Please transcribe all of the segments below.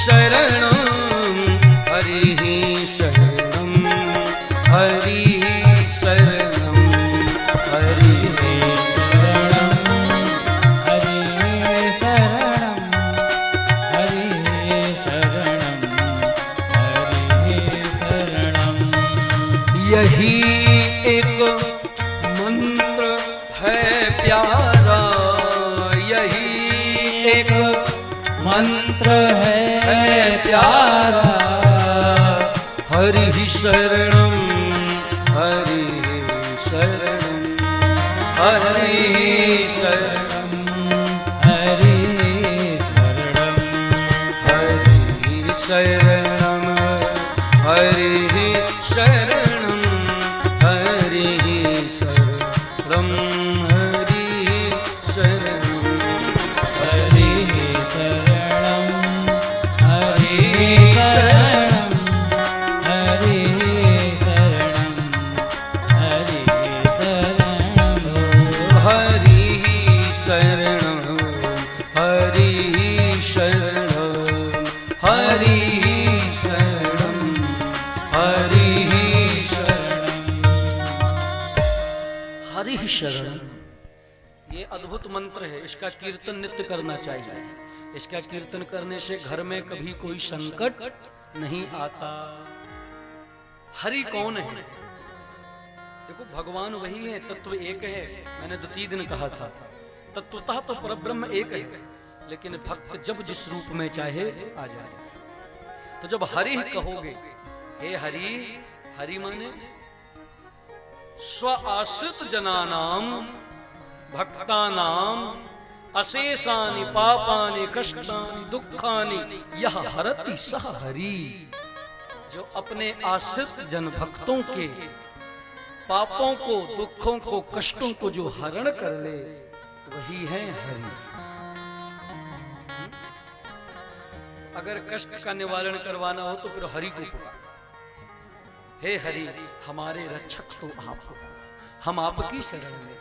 शरणं हरिः शरणं हरिः शरणं हरिः शरणं हरिः शरणं हरिः शरणं हरिः शरणं। यही एक मंत्र है प्यारा, यही एक मंत्र है प्यारा, हरिः शरणं हरिः शरणं हरिः शरणं हरिः शरणं हरिः शरणं हरिः शरणं हरिः शरणं हरिः शरणं हरिः शरणं हरिः शरणं हरिः शरणं हरिः शरणं हरिः शरणं हरिः शरणं हरिः शरणं हरिः शरणं हरिः शरणं। ये अद्भुत मंत्र है, इसका कीर्तन नित्य करना चाहिए। इसका कीर्तन करने से घर में कभी कोई संकट नहीं आता। हरि कौन है? देखो भगवान वही है, तत्व एक है। मैंने द्वितीय दिन कहा था तत्वतः तो परब्रह्म एक है, लेकिन भक्त जब जिस रूप में चाहे आ जाए। तो जब हरि कहोगे, हे हरि, हरि माने स्व आश्रित जनानाम भक्तानाम अशेषानि पापानि कष्टानि दुखानि यह हरति सह हरि। जो अपने आश्रित जन भक्तों के पापों को, दुखों को, कष्टों को जो हरण कर ले, वही है हरि। अगर कष्ट का निवारण करवाना हो तो फिर हरि को पुकार, हे हरि हमारे रक्षक तो आप हो, हम आपकी शरण में।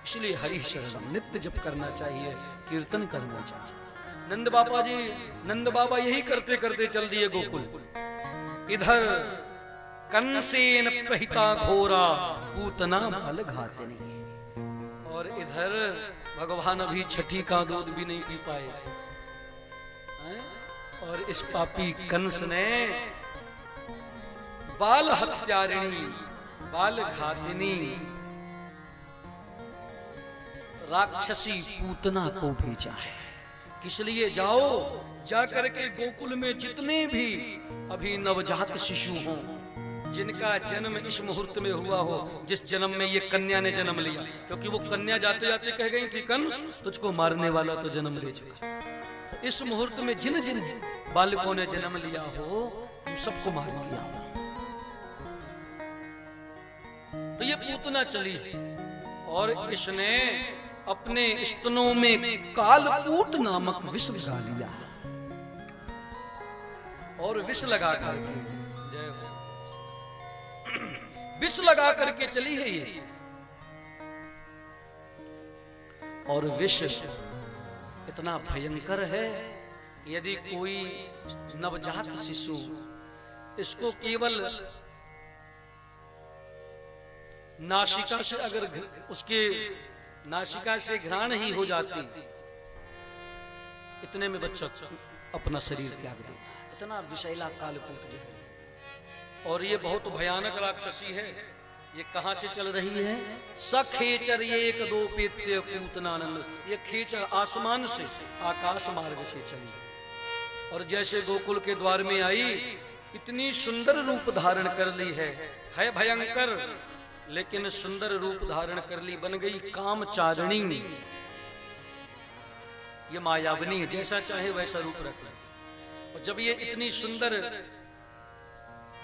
इसलिए हरि शरणम नित्य जप करना चाहिए, कीर्तन करना चाहिए। नंद बाबा यही करते करते चल दिए गोकुल। इधर कंसेन प्रहिता घोरा पूतना मल घातिनी, और इधर भगवान अभी छठी का दूध भी नहीं पी पाए। और इस पापी कंस ने बाल हत्यारिणी, बाल घातिनी राक्षसी पूतना को भेजा है। किस लिए? जाओ, जाकर के गोकुल में जितने भी अभी नवजात शिशु हों, जिनका जन्म इस मुहूर्त में हुआ हो, जिस जन्म में ये कन्या ने जन्म लिया, क्योंकि वो कन्या जाते जाते कह गई थी, कंस तुझको मारने वाला तो जन्म ले चुका। इस मुहूर्त में जिन जिन बालकों ने जन्म लिया हो, तुम सबको मार दिया। तो ये पूतना चली और इसने अपने स्तनों में कालकूट नामक विष लगा लिया, और विष लगा करके, जय हो, विष लगा करके चली है ये। और विष इतना भयंकर है, यदि कोई नवजात शिशु इसको केवल नासिका से, अगर उसके नासिका से घ्राण ही हो जाती, इतने में बच्चा अपना शरीर त्याग देता। इतना विषैला कालकूट जो है। और ये बहुत भयानक राक्षसी है। ये कहां से चल रही है? सखेचर एक दो पेत्य पूतनानंद। ये खेचर आसमान से, आकाश मार्ग से चली, और जैसे गोकुल के द्वार में आई, इतनी सुंदर रूप धारण कर ली है भयंकर, लेकिन सुंदर रूप धारण कर ली, बन गई कामचारिणी। ये मायावनी है, जैसा चाहे वैसा रूप रखे। और जब ये इतनी सुंदर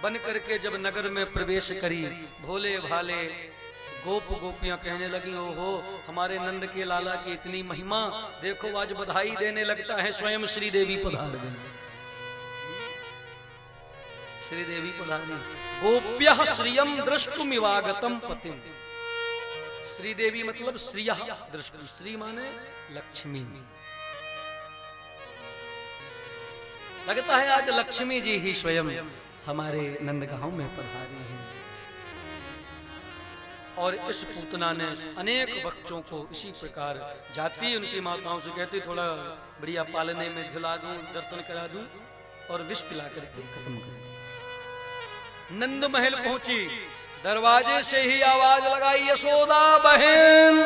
बन करके जब नगर में प्रवेश करी, भोले भाले गोप गोपियां कहने लगी, ओहो हमारे नंद के लाला की इतनी महिमा, देखो आज बधाई देने लगता है, स्वयं श्री देवी पधार गई। श्री देवी पधारी। गोप्यः श्रियम द्रष्टुमिवागतम पतिम। श्री देवी मतलब श्रियः द्रष्टुम, श्री माने लक्ष्मी। लगता है आज लक्ष्मी जी ही स्वयं हमारे नंदगांव में पधारी हैं। और इस पूतना ने अनेक बच्चों को इसी प्रकार जाती उनकी माताओं से कहती थोड़ा बढ़िया पालने में झुला दूं, दर्शन करा दूं, और विष पिला करके खत्म कर दी। नंद महल पहुंची, दरवाजे से ही आवाज लगाई, यशोदा बहन।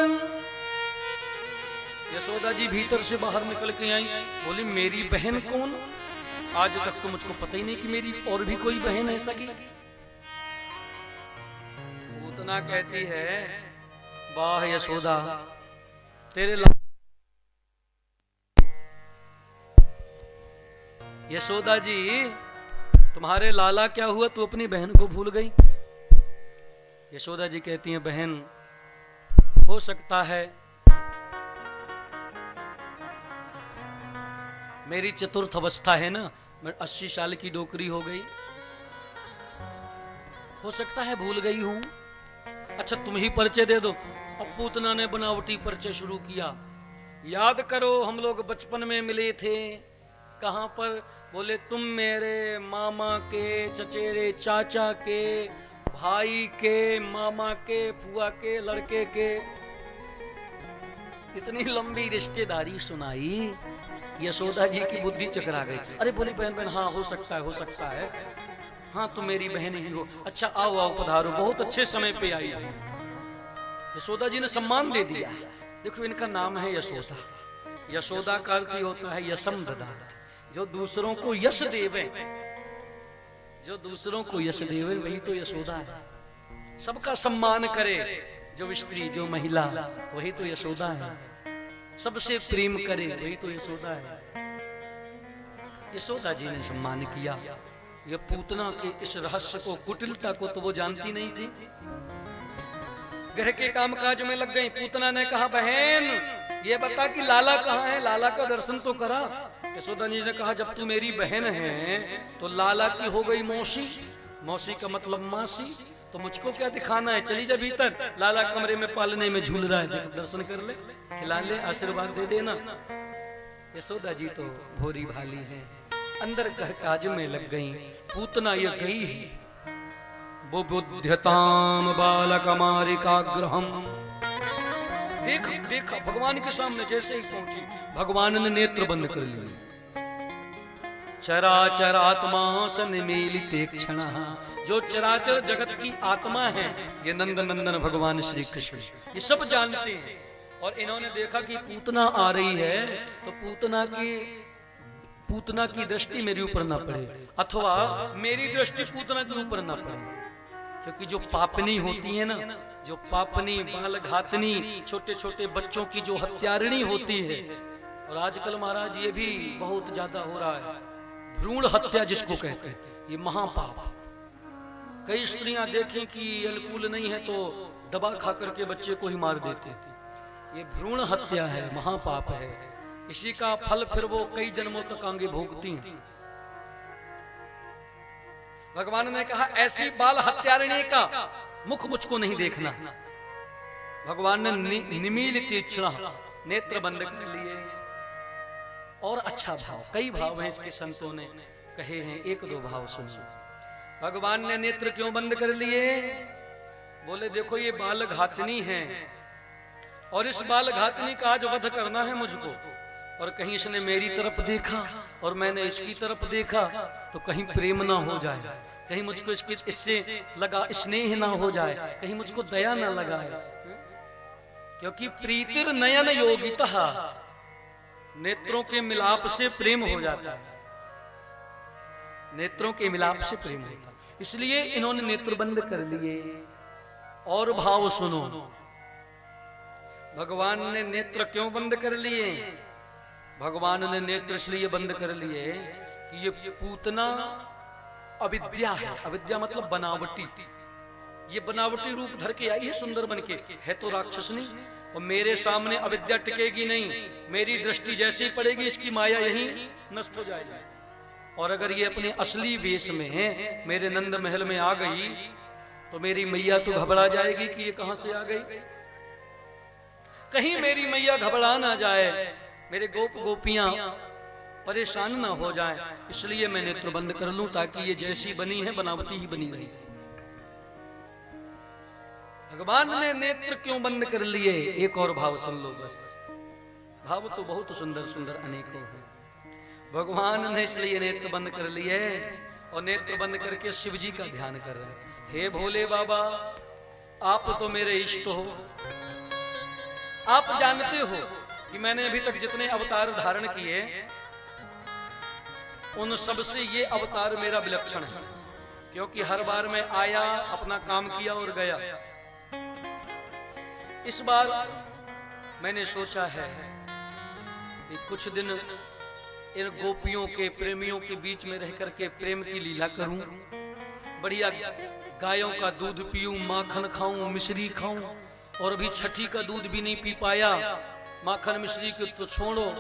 यशोदा जी भीतर से बाहर निकल के आई, बोली मेरी बहन कौन? आज तक तो मुझको पता ही नहीं कि मेरी और भी कोई बहन है सगी। पूतना कहती है, वाह यशोदा, तेरे यशोदा जी तुम्हारे लाला क्या हुआ, तू अपनी बहन को भूल गई? यशोदा जी कहती हैं, बहन हो सकता है मेरी चतुर्थ अवस्था है ना, मैं 80 साल की डोकरी हो गई, हो सकता है भूल गई हूं। अच्छा तुम ही परिचय दे दो। अब पूतना ने बनावटी परिचय शुरू किया। याद करो हम लोग बचपन में मिले थे, कहां पर? बोले तुम मेरे मामा के, चचेरे चाचा के, भाई के, मामा के, फुआ के लड़के के। इतनी लंबी रिश्तेदारी सुनाई, यशोदा जी की बुद्धि चकरा गई। अरे बोली बहन बहन, हाँ हो सकता है, हो सकता है, हाँ तुम मेरी बहन ही हो। अच्छा आओ आओ पधारो, बहुत अच्छे समय पे आई। यशोदा जी ने सम्मान दे दिया। देखो इनका नाम है यशोदा। यशोदा का अर्थ होता है यशम ददा, जो दूसरों को यश देवे, जो दूसरों को यश देवे वही तो यशोदा है। सबका सम्मान करे जो स्त्री, जो महिला, वही तो यशोदा है। सबसे प्रेम करे वही तो यशोदा है। यशोदा जी ने सम्मान किया। ये पूतना के इस रहस्य को, कुटिलता को तो वो जानती नहीं थी। घर के कामकाज में लग गई। पूतना ने कहा, बहन ये बता कि लाला कहाँ है, लाला का दर्शन तो करा। यशोदा जी ने कहा, जब तू मेरी बहन है तो लाला की हो गई मौसी, मौसी का मतलब मासी, तो मुझको क्या दिखाना है, चली जा भीतर, लाला कमरे में पालने में झूल रहा है, देख दर्शन कर ले, खिला ले, आशीर्वाद दे देना। यशोदा जी तो भोरी भाली है, अंदर घर काज में लग गई। पूतना ये गई वो बुद्ध्यताम बालकमारिकाग्रहम। देखा भगवान के सामने जैसे ही पहुंची, भगवान ने नेत्र बंद कर लिए। चराचरात्मा सन्मीलिते क्षण, जो चराचर जगत की आत्मा है ये नंद नंदन भगवान श्री कृष्ण, ये सब जानते हैं। और इन्होंने देखा कि पूतना आ रही है, तो पूतना की दृष्टि मेरे ऊपर ना पड़े, अथवा मेरी दृष्टि पूतना के ऊपर ना पड़े, क्योंकि जो पापनी होती है ना, जो पापनी, बाल घातनी, छोटे छोटे बच्चों की जो हत्यारिणी होती है, और आजकल महाराज ये भी बहुत ज्यादा हो रहा है, भ्रूण हत्या जिसको कहते हैं, ये महापाप। कई स्त्रियां देखें कि अनुकूल नहीं है तो दबा खा करके बच्चे को ही मार देते थे। ये भ्रूण हत्या है, महापाप है। इसी का फल फिर वो कई जन्मों तक आगे भोगती हैं। भगवान ने कहा, ऐसी बाल हत्यारिणी का मुख मुझको नहीं देखना। भगवान ने निमील तीक्ष्ण नेत्र बंद कर लिए। और अच्छा भाव, कई भाव हैं इसके संतों ने कहे हैं, एक दो भाव सुनिए। भगवान ने नेत्र क्यों बंद कर लिए? बोले देखो ये बाल घातनी है, और इस बाल घातनी का आज वध करना है मुझको, और कहीं इसने मेरी तरफ देखा और मैंने इसकी तरफ देखा तो कहीं प्रेम ना हो जाए, कहीं मुझको इससे लगा स्नेह ना हो जाए, कहीं मुझको दया ना लगाए। क्योंकि प्रीतिर नयन योगिता, नेत्रों के मिलाप से प्रेम हो जाता है, नेत्रों के मिलाप से प्रेम होता है। इसलिए इन्होंने नेत्र बंद कर लिए। और भाव सुनो, भगवान ने नेत्र क्यों बंद कर लिए? भगवान ने नेत्र इसलिए बंद कर लिए कि ये पूतना अविद्या है। अविद्या मतलब बनावटी, ये बनावटी रूप धर के आई है, सुंदर बन के है तो राक्षसनी, और मेरे सामने अविद्या टिकेगी नहीं। मेरी दृष्टि जैसी पड़ेगी इसकी माया यहीं नष्ट हो जाएगी। और अगर ये अपने असली वेश में मेरे नंद महल में आ गई तो मेरी मैया तो घबरा जाएगी कि ये कहां से आ गई। कहीं मेरी मैया घबरा ना जाए, मेरे गोप गोपियां परेशान ना हो जाएं, इसलिए मैं नेत्र बंद कर लूं ताकि ये जैसी बनी है बनावटी ही बनी रही। भगवान ने नेत्र क्यों बंद कर लिए? एक और भाव सुन लो बस। भाव तो बहुत सुंदर सुंदर अनेकों हैं। भगवान ने इसलिए नेत्र बंद कर लिए और नेत्र बंद करके शिव जी का ध्यान कर रहे हैं। हे भोले बाबा, आप तो मेरे इष्ट हो। आप जानते हो कि मैंने अभी तक जितने अवतार धारण किए उन सब से ये अवतार मेरा विलक्षण है, क्योंकि हर बार मैं आया, अपना काम किया और गया। इस बार मैंने सोचा है कि कुछ दिन इन गोपियों के प्रेमियों के बीच में रह करके प्रेम की लीला करूं, बढ़िया गायों का दूध पीऊं, माखन खाऊं, मिश्री खाऊं। और अभी छठी का दूध भी नहीं पी पाया, माखन मिश्री को तो छोड़ो,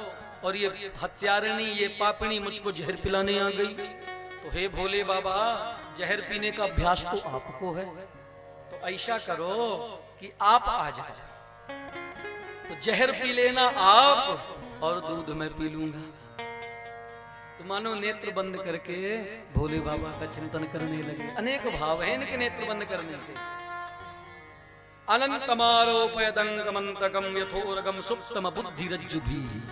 और ये हत्यारिणी, ये पापिणी मुझको जहर पिलाने आ गई। तो हे भोले बाबा, जहर पीने का अभ्यास तो आपको है, तो ऐसा करो कि आप आ जाओ, तो जहर पी लेना आप और दूध मैं पी लूंगा। तो मानो नेत्र बंद करके भोले बाबा का चिंतन करने लगे। अनेक भाव हैं इनके नेत्र बंद करने के। अनंतमारोपयदंगमंतकम यथोरगम सुप्तम बुद्धिरज्जु भी।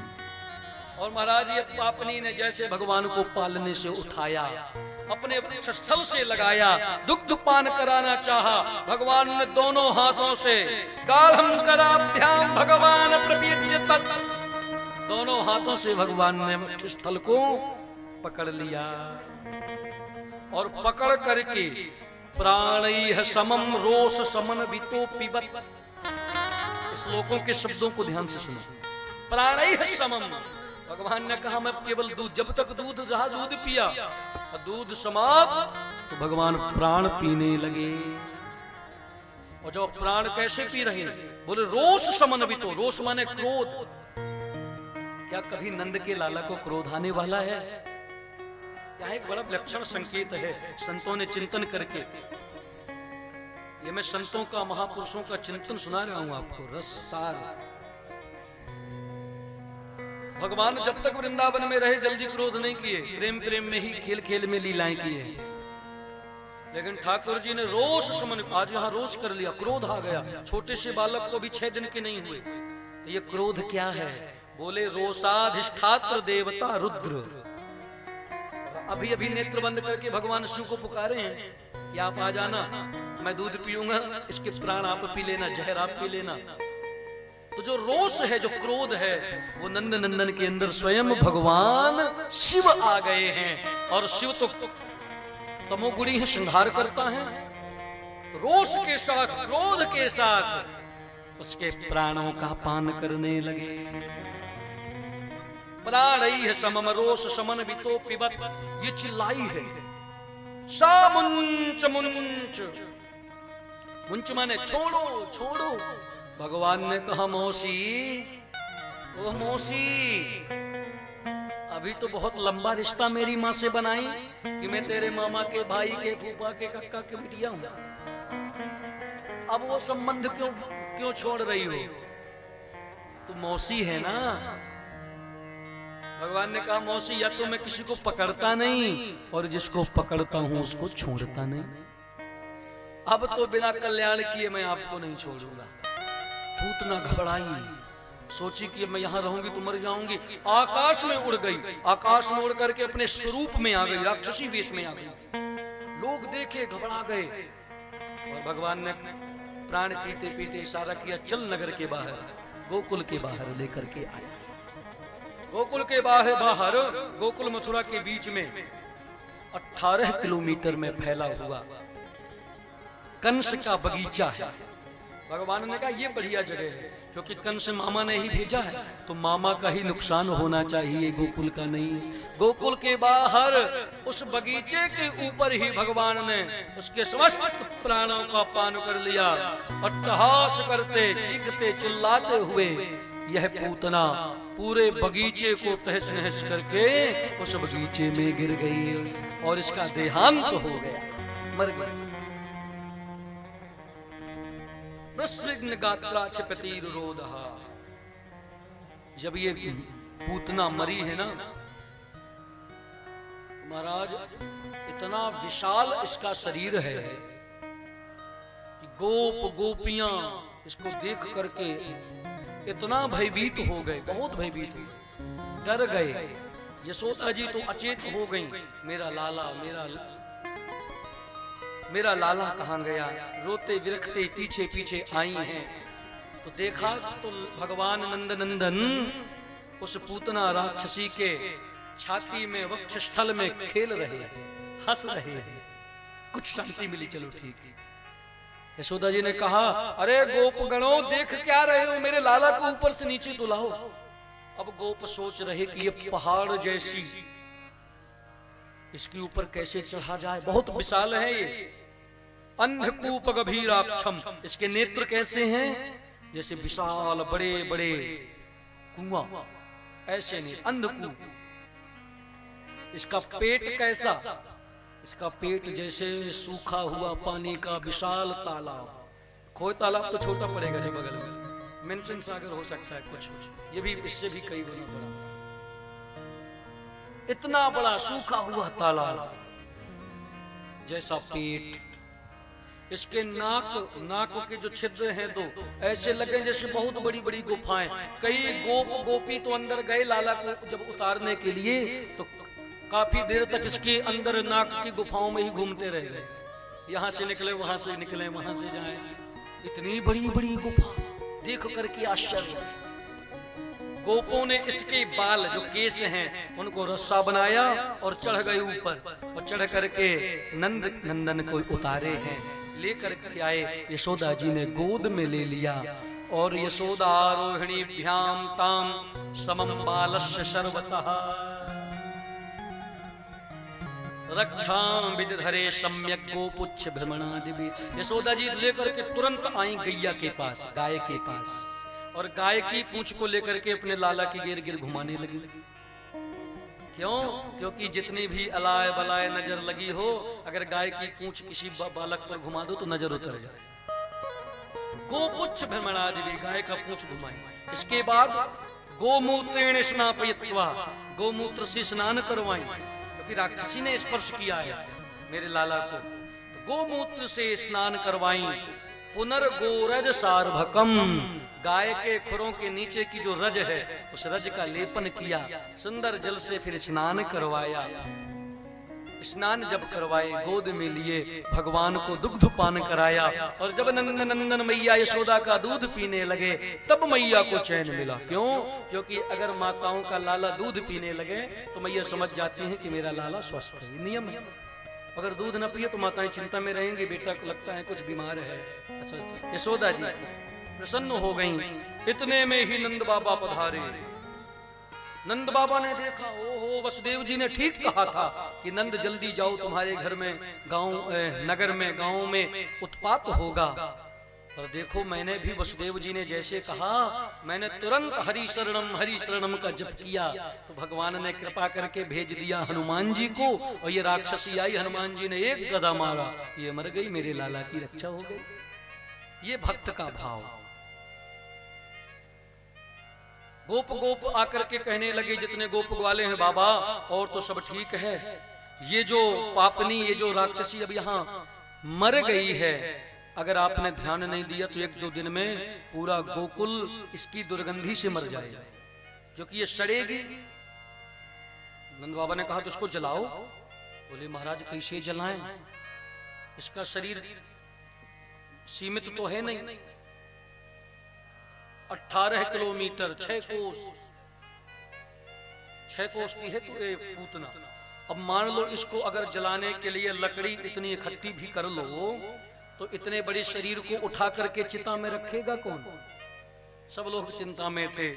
और महाराज ये पापनी ने जैसे भगवान को पालने से उठाया, अपने वक्षस्थल से लगाया, दुग्ध पान कराना चाहा, भगवान ने दोनों हाथों से गाढ़म कराभ्याम भगवान प्रपीड्य तत्, दोनों हाथों से भगवान ने वक्षस्थल को पकड़ लिया और पकड़ करके प्राणैः समम रोष समन वितो पिबत। श्लोकों के शब्दों को ध्यान से सुनो। प्राणैः समम, भगवान ने कहा मैं केवल दूध, जब तक दूध रहा दूध पिया, दूध समाप्त तो भगवान प्राण पीने लगे। और जब प्राण कैसे पी रहे, बोले रोष समन वितो। रोष माने क्रोध। क्या कभी नंद के लाला को क्रोध आने वाला है? यह एक बड़ा विलक्षण संकेत है संतों ने चिंतन करके। ये मैं संतों का, महापुरुषों का चिंतन सुना रहा हूं आपको, रससार। भगवान जब तक वृंदावन में रहे जल्दी क्रोध नहीं किए, प्रेम प्रेम में ही, खेल खेल में लीलाएं किए। लेकिन ठाकुर जी ने रोष समन, आज यहां रोष कर लिया, क्रोध आ गया। छोटे से बालक को भी 6 दिन के नहीं हुए, तो ये क्रोध क्या है? बोले रोषाधिष्ठात्र देवता रुद्र। अभी अभी नेत्र बंद करके भगवान शिव को पुकारे हैं कि आप आ जाना, मैं दूध पीऊंगा, इसके प्राण आप पी लेना, जहर आप पी लेना। तो जो रोष है, जो क्रोध है, वो नंद नंदन के अंदर स्वयं भगवान शिव आ गए हैं। और शिव तो तमोगुणी है, संहार करता है। तो रोष के साथ, क्रोध के साथ उसके प्राणों का पान करने लगे। प्राणैः समम रोष समन वितो पिबत। ये चिल्लाई है। सा मुंच मुंच, मुंच माने छोड़ो छोड़ो। भगवान ने कहा मौसी, ओ मौसी, अभी तो बहुत लंबा रिश्ता मेरी माँ से बनाई कि मैं तेरे मामा के भाई के, फूफा के, कक्का के बिटिया हूं। अब वो संबंध क्यों छोड़ रही हो? तू मौसी है ना। भगवान ने कहा मौसी, या तो मैं किसी को पकड़ता नहीं और जिसको पकड़ता हूं उसको छोड़ता नहीं। अब तो बिना कल्याण किए मैं आपको नहीं छोड़ूंगा। पूतना घबराई, सोची कि मैं यहां रहूंगी तो मर जाऊंगी। आकाश में उड़ गई, आकाश में उड़ करके अपने स्वरूप में आ गई, राक्षसी वेश में आ गई। लोग देखे, घबरा गए। और भगवान ने प्राण पीते पीते इशारा किया, चल नगर के बाहर, गोकुल के बाहर लेकर के आया। गोकुल के बाहर गोकुल मथुरा के बीच में 18 किलोमीटर में फैला हुआ कंस का बगीचा है। भगवान ने कहा ये बढ़िया जगह है, क्योंकि कंस मामा ने ही भेजा है, तो मामा का ही नुकसान होना चाहिए, गोकुल का नहीं। गोकुल के बाहर उस बगीचे के ऊपर ही भगवान ने उसके समस्त प्राणों का पान कर लिया। अट्टहास करते, चीखते, चिल्लाते हुए यह पूतना पूरे बगीचे को तहस नहस करके उस बगीचे में गिर गई और इसका देहांत हो गया, मर गई। प्रस्विग्न गात्रा क्षिपतिरुरोधः। जब ये पूतना मरी है ना, महाराज इतना विशाल इसका शरीर है कि गोप गोपियां इसको देख करके इतना भयभीत हो गए, बहुत भयभीत हो गए, डर गए। यशोदा जी तो अचेत हो गई, मेरा लाला मेरा लाला कहाँ गया। रोते विरखते पीछे पीछे आई हैं तो देखा तो भगवान नंदनंदन उस पूतना राक्षसी के छाती में वक्षस्थल में खेल रहे हैं, हंस रहे हैं। कुछ शांति मिली, चलो ठीक है। यशोदा जी ने कहा, अरे गोप गणों देख क्या रहे हो, मेरे लाला को ऊपर से नीचे दुलाओ। अब गोप सोच रहे कि ये पहाड़ जैसी, इसके ऊपर कैसे चढ़ा जाए, बहुत विशाल है ये। अंधकूप गभीराक्षम, इसके नेत्र कैसे हैं, जैसे विशाल बड़े बड़े कुआं, ऐसे नहीं, अंधकूप। इसका पेट कैसा, इसका पेट जैसे सूखा हुआ पानी का विशाल तालाब। खोए तालाब तो छोटा पड़ेगा जो बगल में, मेंशन सागर हो सकता है कुछ, ये भी इससे भी कई गुना बड़ा। इतना बड़ा सूखा हुआ तालाब जैसा पेट, इसके नाक के जो छिद्र हैं दो, ऐसे लगे जैसे बहुत बड़ी बड़ी गुफाएं। कई गोप गोपी तो अंदर गए लाला को जब उतारने के लिए, तो काफी देर तक इसके अंदर नाक की गुफाओं में ही घूमते रह गए, यहाँ से निकले वहां से निकले, वहां से जाएं। इतनी बड़ी बड़ी गुफा देख करके आश्चर्य। गोपों ने इसके बाल जो केस हैं उनको रस्सा बनाया और चढ़ गए ऊपर, और चढ़ करके नंदन को उतारे हैं, लेकर के आए। यशोदा जी ने गोद में ले लिया और यशोदा रोहिणी भ्याम ताम समम बालस्य सर्वतः रक्षाम विदधरे सम्यक गोपुच्छ भ्रमणादिवि। यशोदा जी लेकर के तुरंत आई गैया के पास, गाय के पास, और गाय की पूंछ को लेकर के अपने लाला की गिर गिर घुमाने लगी। क्यों? क्योंकि जितनी भी अलाय बलाय नजर लगी हो, अगर गाय की पूंछ किसी बालक पर घुमा दो तो नजर उतर जाए। गोपुच्छ भ्रमणादिवि, गाय का पूंछ घुमाई। इसके बाद गोमूत्रेण स्नापयित्वा, गोमूत्र से स्नान करवाई, क्योंकि राक्षसी ने स्पर्श किया है मेरे लाला को, तो गोमूत्र से स्नान करवाई। पुनर्गोरज सार्भकम, गाय के खुरों के नीचे की जो रज है उस रज का लेपन किया, सुंदर जल से फिर स्नान करवाया। स्नान जब करवाए, गोद में लिए, भगवान को दुग्ध पान कराया, और जब नंदन मैया यशोदा का दूध पीने लगे तब मैया को चैन मिला। क्यों? क्योंकि अगर माताओं का लाला दूध पीने लगे तो मैया समझ जाती हैं कि मेरा लाला स्वस्थ है, नियम है। अगर दूध न पिए तो माताएं चिंता में रहेंगी, बेटा लगता है कुछ बीमार है, अस्वस्थ। यशोदा जी प्रसन्न हो गईं। इतने में ही नंद बाबा पधारे। नंद बाबा ने देखा, ओहो वसुदेव जी ने ठीक कहा था कि नंद जल्दी जाओ, तुम्हारे घर में नगर में गांव में उत्पात होगा। पर देखो मैंने भी वसुदेव जी ने जैसे कहा, मैंने तुरंत हरि शरणम का जप किया, तो भगवान ने कृपा करके भेज दिया हनुमान जी को, और ये राक्षसी आई, हनुमान जी ने एक गदा मारा, ये मर गई, मेरे लाला की रक्षा हो गई। ये भक्त का भाव। गोप आकर के कहने लगे, जितने गोप ग्वाले हैं बाबा, और तो सब ठीक है, ये जो पापनी, ये जो राक्षसी अब यहाँ मर गई है, अगर आपने ध्यान नहीं दिया तो 1-2 दिन में पूरा गोकुल इसकी दुर्गंधी से मर जाएगा, क्योंकि ये सड़ेगी। नंद बाबा ने कहा तो उसको जलाओ। बोले महाराज कैसे जलाएं, इसका शरीर सीमित तो है नहीं, 18 किलोमीटर 6 कोस की है पूतना। अब मान लो इसको अगर जलाने के लिए लकड़ी इतनी इकट्ठी भी कर लो, तो इतने बड़े शरीर को उठा करके चिता में रखेगा कौन? सब लोग चिंता में थे।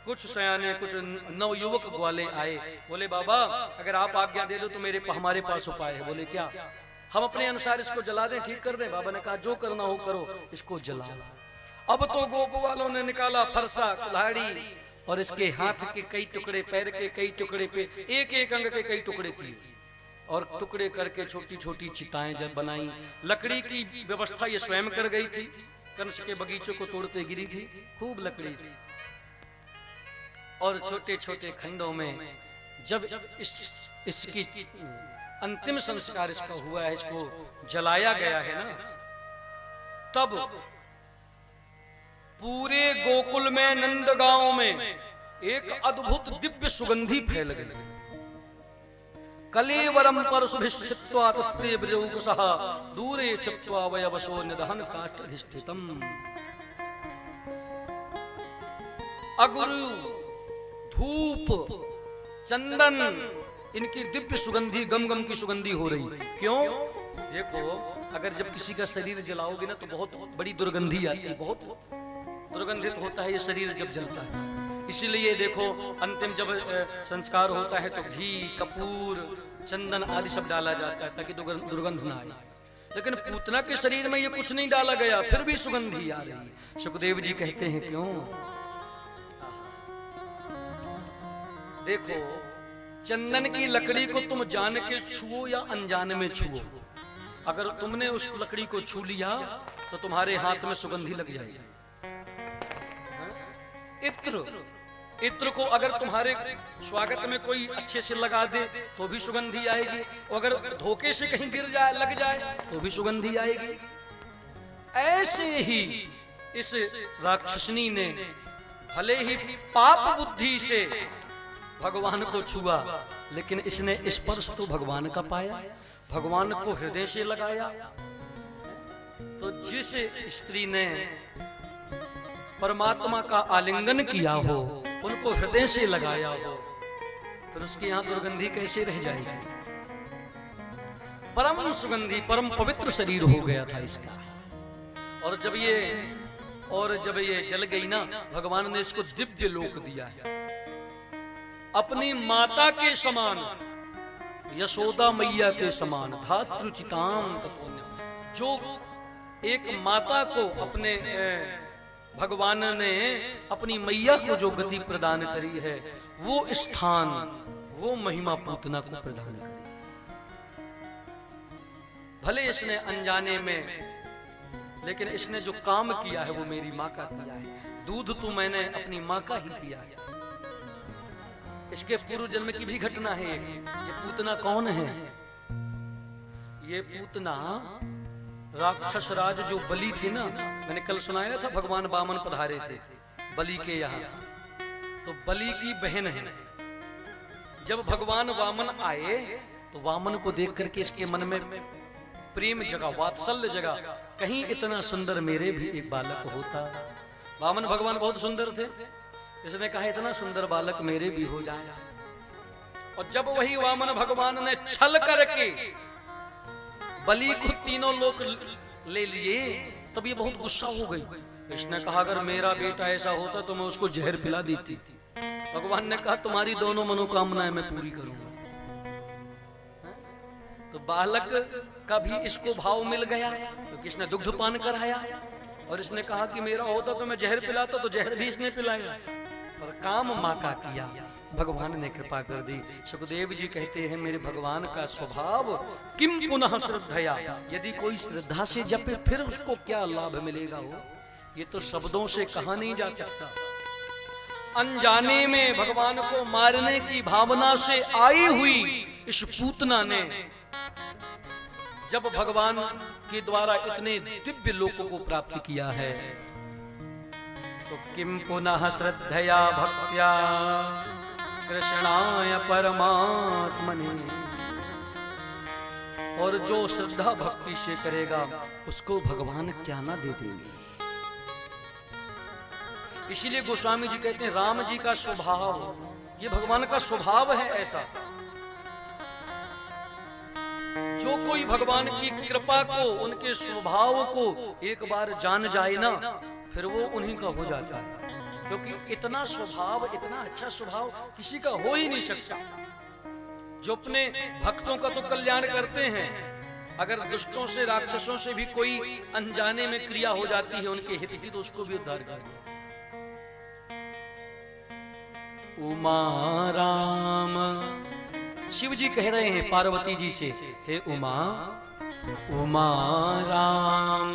कुछ सयाने, कुछ नवयुवक ग्वाले आए, बोले बाबा अगर आप आज्ञा दे दो तो हमारे पास उपाय है। बोले क्या? हम अपने अनुसार इसको जला दें, ठीक कर दें? बाबा ने कहा जो करना हो करो, इसको जला। अब तो गोप वालों ने निकाला फरसा, कुल्हाड़ी, और इसके हाथ के कई टुकड़े, पैर के कई टुकड़े पे एक अंग के कई टुकड़े किए, और टुकड़े करके छोटी छोटी चिताएं जब बनाई। लकड़ी की व्यवस्था ये स्वयं कर गई थी, कंस के बगीचों को तोड़ते गिरी थी, खूब लकड़ी थी। और छोटे छोटे खंडों में जब इसकी अंतिम संस्कार इसका हुआ है, इसको जलाया गया है ना, तब पूरे गोकुल में, नंदगांव में एक अद्भुत दिव्य सुगंधी फैल गई। कलेवरम परशुभिश्चित्वा तत्ते ब्रजौकसः दूरे चित्वा वयवसो निदहन काष्ठधिष्ठितम्। अगुरु, धूप, चंदन, इनकी दिव्य सुगंधी, गम गम की सुगंधी हो रही। क्यों? देखो, अगर जब किसी का शरीर जलाओगे ना तो बहुत बड़ी दुर्गंधी आती है, बहुत दुर्गंधित होता है ये शरीर जब जलता है। इसीलिए देखो अंतिम जब संस्कार होता है तो घी, कपूर, चंदन आदि सब डाला जाता है ताकि दुर्गंध ना आए। लेकिन पूतना के शरीर में ये कुछ नहीं डाला गया, फिर भी सुगंधी आ रही। सुखदेव जी कहते हैं क्यों? देखो, चंदन की लकड़ी को तुम जान के छुओ या अनजान में छुओ, अगर तुमने उस लकड़ी को छू लिया तो तुम्हारे हाथ में सुगंधी लग जाएगी। इत्र को अगर तुम्हारे स्वागत में कोई अच्छे से लगा दे तो भी सुगंधी आएगी, और अगर धोखे से कहीं गिर जाए, लग जाए तो भी सुगंधी आएगी। ऐसे ही इस राक्षसनी ने भले ही पाप बुद्धि से भगवान को छुआ, लेकिन इसने स्पर्श तो भगवान का पाया, भगवान को हृदय से लगाया। तो जिस स्त्री ने परमात्मा का आलिंगन किया हो, उनको हृदय से लगाया हो, फिर उसके यहां दुर्गंधी कैसे रह जाएगी? परम सुगंधी, परम पवित्र शरीर हो गया था इसका। और जब ये जल गई ना, भगवान ने इसको दिव्य लोक दिया है, अपनी माता के समान, यशोदा मैया के समान, धातृचिताम तपोन्यम। जो एक माता को अपने भगवान ने अपनी मैया को जो गति प्रदान करी है, वो स्थान, वो महिमा पूतना को प्रदान करी। भले इसने अनजाने में, लेकिन इसने जो काम किया है वो मेरी माँ का किया है। दूध तो मैंने अपनी माँ का ही पिया है। इसके पूर्व जन्म की भी घटना है। ये पूतना कौन है? ये पूतना राक्षस राज जो बलि थे ना, मैंने कल सुनाया था, भगवान वामन पधारे थे बलि के यहाँ, तो बलि की बहन है। जब भगवान वामन आए तो वामन को देख करके इसके मन में प्रेम जगा, वात्सल्य जगा, कहीं इतना सुंदर मेरे भी एक बालक होता। वामन भगवान बहुत सुंदर थे, इसने कहा इतना सुंदर बालक मेरे भी हो जाए। और जब वही वामन भगवान ने छल करके बलि को तीनों लोग ले लिए, तब ये बहुत गुस्सा हो गई। इसने कहा अगर मेरा बेटा ऐसा होता तो मैं उसको जहर पिला देती। भगवान ने कहा तुम्हारी दोनों मनोकामनाएं मैं पूरी करूंगा। तो बालक का भी इसको भाव मिल गया, क्योंकि इसने दुग्ध पान कराया, और इसने कहा कि मेरा होता तो मैं जहर पिलाता, तो जहर भी इसने पिलाया। और काम माँ का किया, भगवान ने कृपा कर दी। सुखदेव जी कहते हैं मेरे भगवान का स्वभाव किम पुनः श्रद्धया, यदि कोई श्रद्धा से जपे फिर उसको क्या लाभ मिलेगा, हो ये तो शब्दों से कहा नहीं जा सकता। अनजाने में भगवान को मारने की भावना से आई हुई इस पूतना ने जब भगवान के द्वारा इतने दिव्य लोकों को प्राप्त किया है, तो किम पुनः श्रद्धया भक्त्या कृष्णाय परमात्मने, और जो श्रद्धा भक्ति से करेगा उसको भगवान क्या ना दे देंगे। इसीलिए गोस्वामी जी कहते हैं राम जी का स्वभाव, ये भगवान का स्वभाव है ऐसा। जो कोई भगवान की कृपा को, उनके स्वभाव को एक बार जान जाए ना, फिर वो उन्हीं का हो जाता है। क्योंकि इतना स्वभाव, इतना अच्छा स्वभाव किसी का हो ही नहीं सकता। जो अपने भक्तों का तो कल्याण करते हैं, अगर दुष्टों से, राक्षसों से भी कोई अनजाने में क्रिया हो जाती है उनके हित की, तो उसको भी उद्धार कर। उमा राम, शिव जी कह रहे हैं पार्वती जी से, हे उमा, उमा राम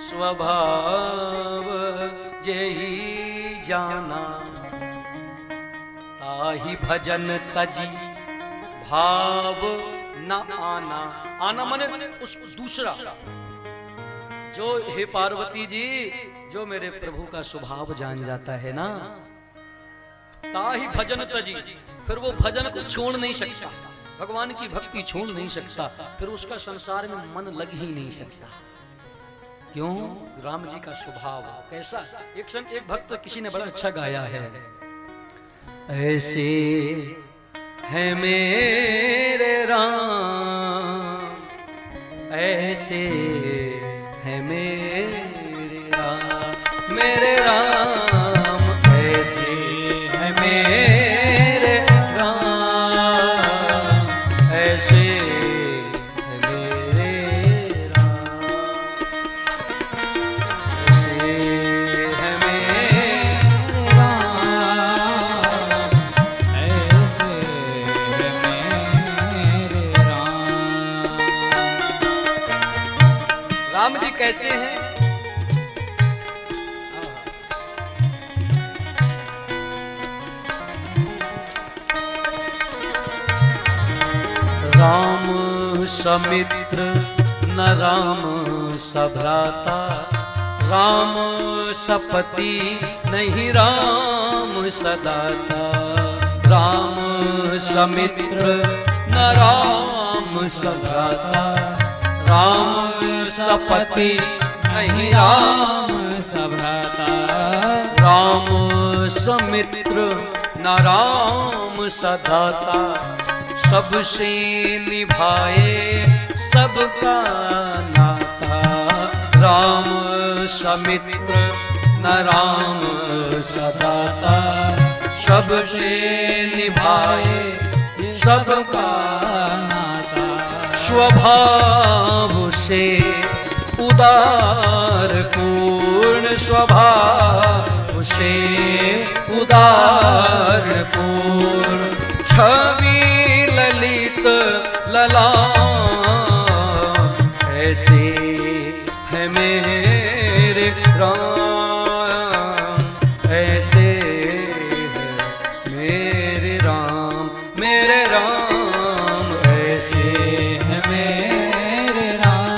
स्वभाव जेहि जाना, ताहि भजन तजी भाव न आना। आना माने उस दूसरा, जो हे पार्वती जी, जो मेरे प्रभु का स्वभाव जान जाता है ना, ताहि भजन तजी, फिर वो भजन को छोड़ नहीं सकता, भगवान की भक्ति छोड़ नहीं सकता, फिर उसका संसार में मन लग ही नहीं सकता। क्यों? राम जी का स्वभाव कैसा। एक भक्त किसी ने बड़ा अच्छा गाया है, ऐसे है मेरे राम, ऐसे है मेरे राम, मेरे राम ऐसे है मेरे राम, ऐसे है मेरे राम, ऐसे है मेरे राम, ऐसे है मेरे राम। राम जी कैसे हैं? राम समित्र न राम सभ्राता, राम सपति नहीं राम सदाता, राम समित्र न राम सभ्राता, राम सपति नहीं राम सभ्राता, राम समित्र न राम सदाता, सबसे निभाए सबका नाता, राम समित्र न राम सदाता, सबसे निभाए सबका नाता, स्वभाव से उदार पूर्ण, स्वभाव से उदार पूर्ण, छवि ललित ललाट, ऐसे है मेरे राम, ऐसे है मेरे राम, मेरे राम ऐसे है मेरे राम,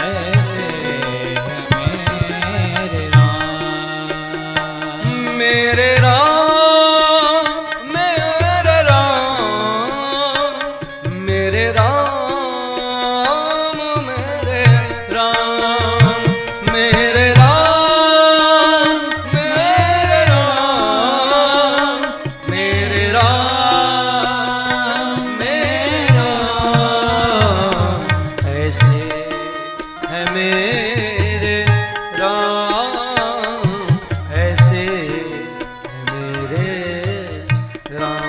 ऐसे है मेरे राम। मेरे राम, मेरे राम, मेरे राम, मेरे राम, मेरे राम, मेरे राम, मेरे राम, मेरे राम, ऐसे है मेरे राम, ऐसे है मेरे राम,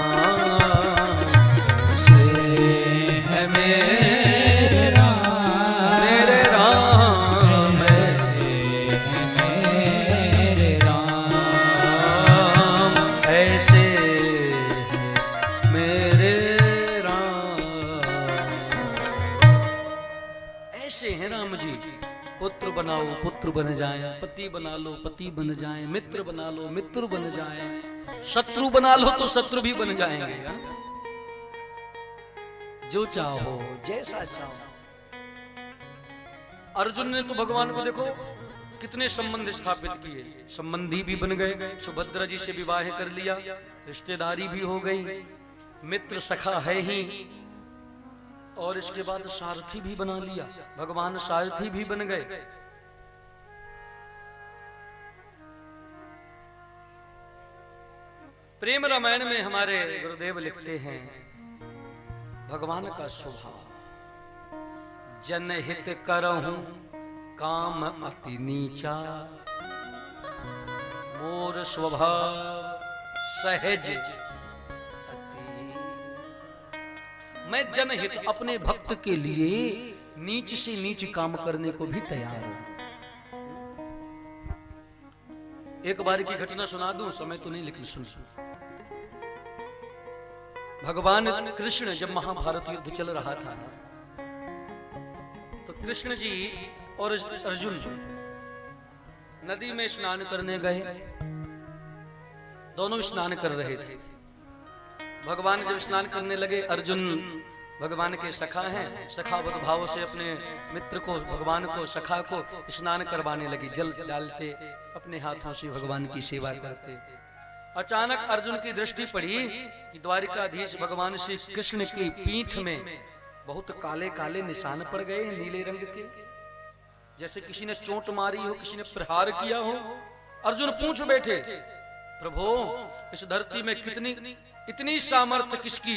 ऐसे है मेरे राम, मेरे राम, ऐसे है मेरे राम, ऐसे है मेरे राम। ऐसे हैं राम जी। पुत्र बनाओ पुत्र बन जाए, पति बना लो पति बन जाए, मित्र बना लो मित्र बन जाए, शत्रु बना लो तो शत्रु भी बन जाएंगे। हाँ? जो चाहो जैसा चाहो। अर्जुन ने तो भगवान को देखो कितने संबंध स्थापित किए, संबंधी भी बन गए, सुभद्रा जी से विवाह कर लिया, रिश्तेदारी भी हो गई, मित्र सखा है ही, और इसके बाद सारथी भी बना लिया, भगवान सारथी भी बन गए। प्रेम रामायण में हमारे गुरुदेव लिखते हैं, भगवान का स्वभाव जनहित करहूं काम अति नीचा, मोर स्वभाव सहज अति। मैं जनहित अपने भक्त के लिए नीच से नीच काम करने को भी तैयार हूं। एक बार की घटना सुना दूं, समय तो नहीं लेकिन सुन। भगवान कृष्ण जब महाभारत युद्ध चल रहा था तो कृष्ण जी और अर्जुन नदी में स्नान करने गए, दोनों स्नान कर रहे थे। भगवान जब स्नान करने लगे, अर्जुन भगवान के सखा हैं, सखावत भाव से अपने मित्र को, भगवान को, सखा को स्नान करवाने लगी। जल डालते, अपने हाथों से भगवान की सेवा करते। अचानक अर्जुन की दृष्टि पड़ी कि द्वारिकाधीश भगवान श्री कृष्ण की पीठ में बहुत काले काले निशान पड़ गए, नीले रंग के, जैसे किसी ने चोट मारी हो, किसी ने प्रहार किया हो। अर्जुन पूछ बैठे, प्रभु इस धरती में इतनी सामर्थ्य किसकी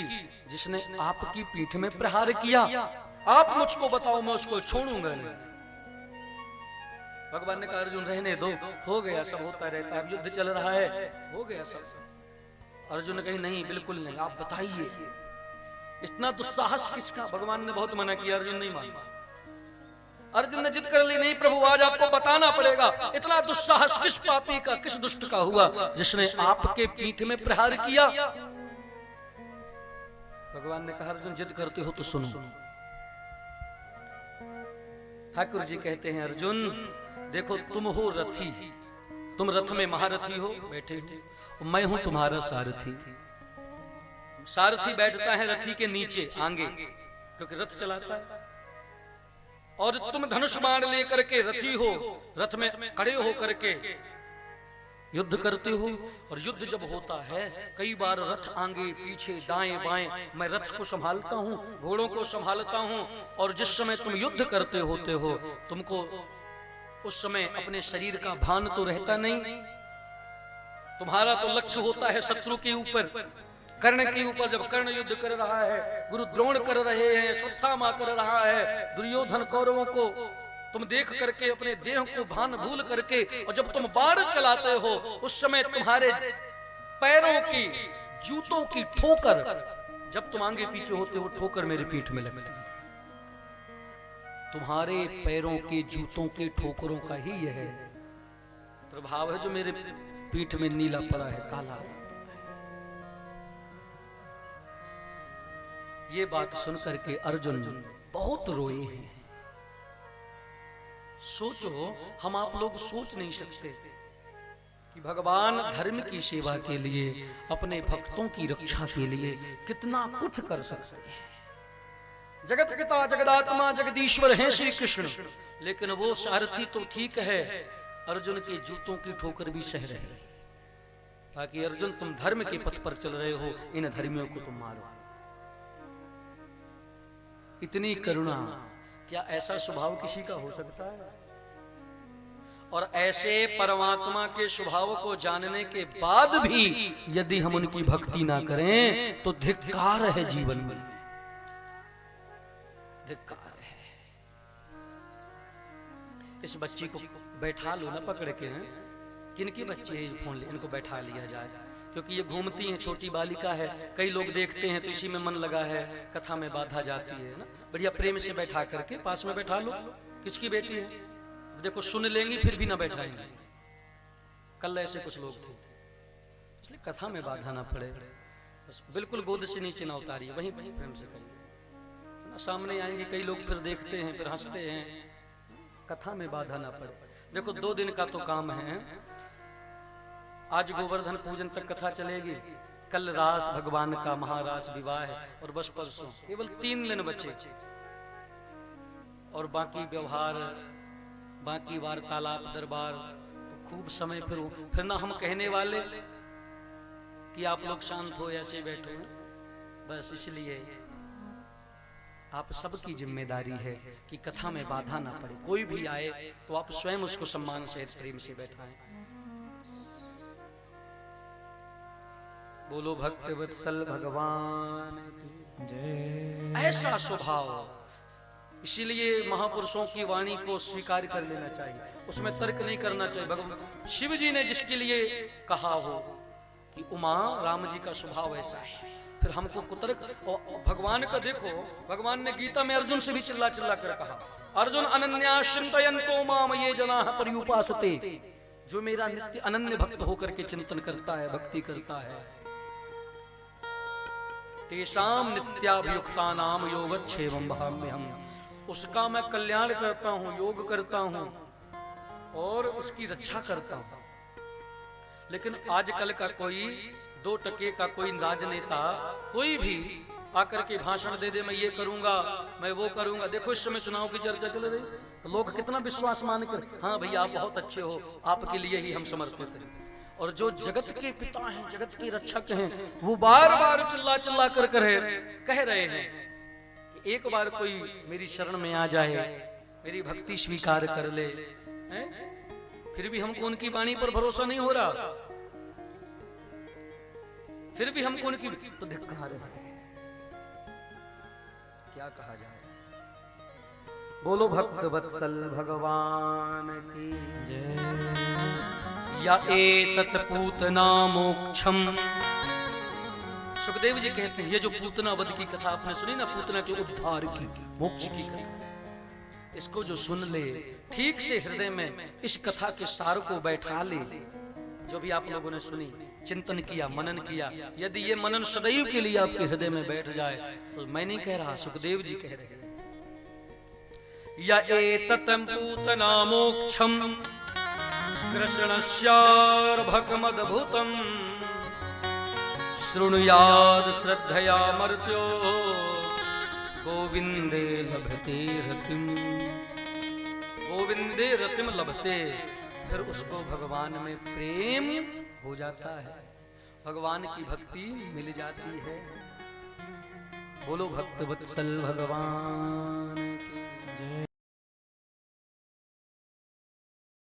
जिसने आपकी पीठ में प्रहार किया? आप मुझको बताओ, मैं उसको छोड़ूंगा नहीं। भगवान ने कहा, अर्जुन रहने दो, हो गया, सब होता रहता है, अब युद्ध चल रहा है, हो गया सब। अर्जुन ने कही, नहीं, बिल्कुल नहीं, आप बताइए, इतना दुस्साहस किसका? भगवान ने बहुत मना किया, अर्जुन नहीं माना। अर्जुन ने जिद कर ली, नहीं प्रभु, आज आपको बताना पड़ेगा, इतना दुस्साहस किस पापी का, किस दुष्ट का हुआ जिसने आपके पीठ में प्रहार किया? भगवान ने कहा, अर्जुन जिद करते हो तो सुनो। ठाकुर जी कहते हैं, अर्जुन देखो, तुम हो रथी, तुम रथ में महारथी हो, बैठे हो, मैं हूं तुम्हारा सारथी। सारथी बैठता है रथी के नीचे आगे, क्योंकि रथ चलाता है। और तुम धनुष बाण लेकर के रथी हो, रथ में खड़े हो करके युद्ध करते हो। और युद्ध जब होता है, कई बार रथ आगे पीछे दाएं बाएं, मैं रथ को संभालता हूँ, घोड़ों को संभालता हूँ। और जिस समय तुम युद्ध करते होते हो, तुमको उस समय अपने शरीर का भान तो रहता नहीं। तुम्हारा तो लक्ष्य होता है शत्रु के ऊपर, कर्ण के ऊपर। जब कर्ण युद्ध कर रहा है, गुरु द्रोण कर रहे हैं, अश्वत्थामा कर रहा है, दुर्योधन कौरवों को तुम देख करके अपने देह को भान भूल करके, और जब तुम बाण चलाते हो, उस समय तुम्हारे पैरों की, जूतों की ठोकर, जब तुम आगे पीछे होते हो, ठोकर मेरी पीठ में लगती है। तुम्हारे पैरों के जूतों के ठोकरों का ही यह प्रभाव है जो मेरे पीठ में नीला पड़ा है, काला। ये बात सुनकर के अर्जुन बहुत रोए हैं। सोचो, हम आप लोग सोच नहीं सकते कि भगवान धर्म की सेवा के लिए, अपने भक्तों की रक्षा के लिए कितना कुछ कर सकते हैं। जगत पिता जगदात्मा जगदीश्वर हैं श्री कृष्ण, लेकिन वो सारथी तो ठीक है, अर्जुन के जूतों की ठोकर भी सह रहे, ताकि अर्जुन तुम धर्म के पथ पर चल रहे हो, इन धर्मियों को तुम मारो। इतनी करुणा, क्या ऐसा स्वभाव किसी का हो सकता है? और ऐसे परमात्मा के स्वभाव को जानने के बाद भी यदि हम उनकी भक्ति ना करें तो धिक्कार है, जीवन में धिक्कार है। इस बच्ची को बैठा लो ना पकड़ के, किनकी बच्ची है, फोन ले, इनको बैठा लिया जाए, क्योंकि ये घूमती हैं, छोटी बालिका है, कई लोग देखते हैं तो इसी में मन लगा है, कथा में बाधा जाती है ना। बढ़िया प्रेम से बैठा करके पास में बैठा लो। किसकी बेटी है? देखो, सुन लेंगी फिर भी ना बैठाएंगे। कल ऐसे कुछ लोग थे, इसलिए कथा में बाधा ना पड़े, बस बिल्कुल गोद से नीचे ना उतारिए, वहीं प्रेम से करिए। सामने आएंगे कई लोग, फिर देखते हैं, फिर हंसते हैं, कथा में बाधा ना पड़े। देखो, 2 दिन का तो काम है, आज गोवर्धन पूजन तक कथा चलेगी, कल रास भगवान का महारास विवाह है, और बस परसों केवल 3 दिन बचे, और बाकी व्यवहार, बाकी वार्तालाप, दरबार, तो खूब समय। फिर ना हम कहने वाले कि आप लोग शांत हो, ऐसे बैठो, बस इसलिए आप सबकी जिम्मेदारी है कि कथा में बाधा ना पड़े। कोई भी आए तो आप स्वयं उसको सम्मान से, प्रेम से बैठाएं। बोलो भक्त वत्सल भगवान जय। ऐसा स्वभाव, इसीलिए महापुरुषों की वाणी को स्वीकार कर लेना चाहिए, उसमें तर्क नहीं करना चाहिए। भगवान शिव जी ने जिसके लिए कहा हो कि उमा राम जी का स्वभाव ऐसा है, फिर हमको कुतर्क। और भगवान का देखो, भगवान ने गीता में अर्जुन से भी चिल्ला चिल्ला कर कहा, अर्जुन अनन्या चिंतयन्तो माम ये जनाः पर्युपासते, जो मेरा नित्य अनन्य भक्त होकर के चिंतन करता है, भक्ति करता है, तेषाम नित्याभियुक्तानाम योगक्षेमं वहाम्यहम्, उसका मैं कल्याण करता हूँ, योग करता हूँ और उसकी रक्षा करता हूँ। लेकिन आजकल का कोई 2 टके का कोई राजनेता कोई भी आकर के भाषण दे दे, मैं ये करूंगा, मैं वो करूंगा। देखो इस समय चुनाव की चर्चा चल रही, तो लोग कितना विश्वास मान कर, हाँ भैया आप बहुत अच्छे हो, आपके लिए ही हम समर्पित हैं। और जो जगत के पिता हैं, जगत के रक्षक हैं, वो बार बार चिल्ला चिल्ला कर कह रहे हैं कि एक बार कोई मेरी शरण में आ जाए, मेरी भक्ति स्वीकार कर ले, हैं? फिर भी हमको उनकी वाणी पर भरोसा नहीं हो रहा, फिर भी हमको उनकी तो धिक्कार है, क्या कहा जाए। बोलो भक्त वत्सल भगवान की जय। या एतत् पूतना मोक्षम। सुखदेव जी कहते हैं ये जो पूतना वध की कथा आपने सुनी ना, पूतना के उद्धार की, मोक्ष की कथा, इसको जो सुन ले, ठीक से हृदय में इस कथा के सार को बैठा ले, जो भी आप लोगों ने सुनी, चिंतन किया, मनन किया, यदि ये मनन सदैव के लिए आपके हृदय में बैठ जाए, तो मैं नहीं कह रहा, सुखदेव जी कह रहे हैं। या एतत् पूतना मोक्षम कृष्णस्यार्भकमद्भुतम् शृणुयाद श्रद्धया मर्त्यो गोविंदे लभते रतिम। गोविंदे रतिम लभते, फिर उसको भगवान में प्रेम हो जाता है, भगवान की भक्ति मिल जाती है। बोलो भक्त वत्सल भगवान की जय।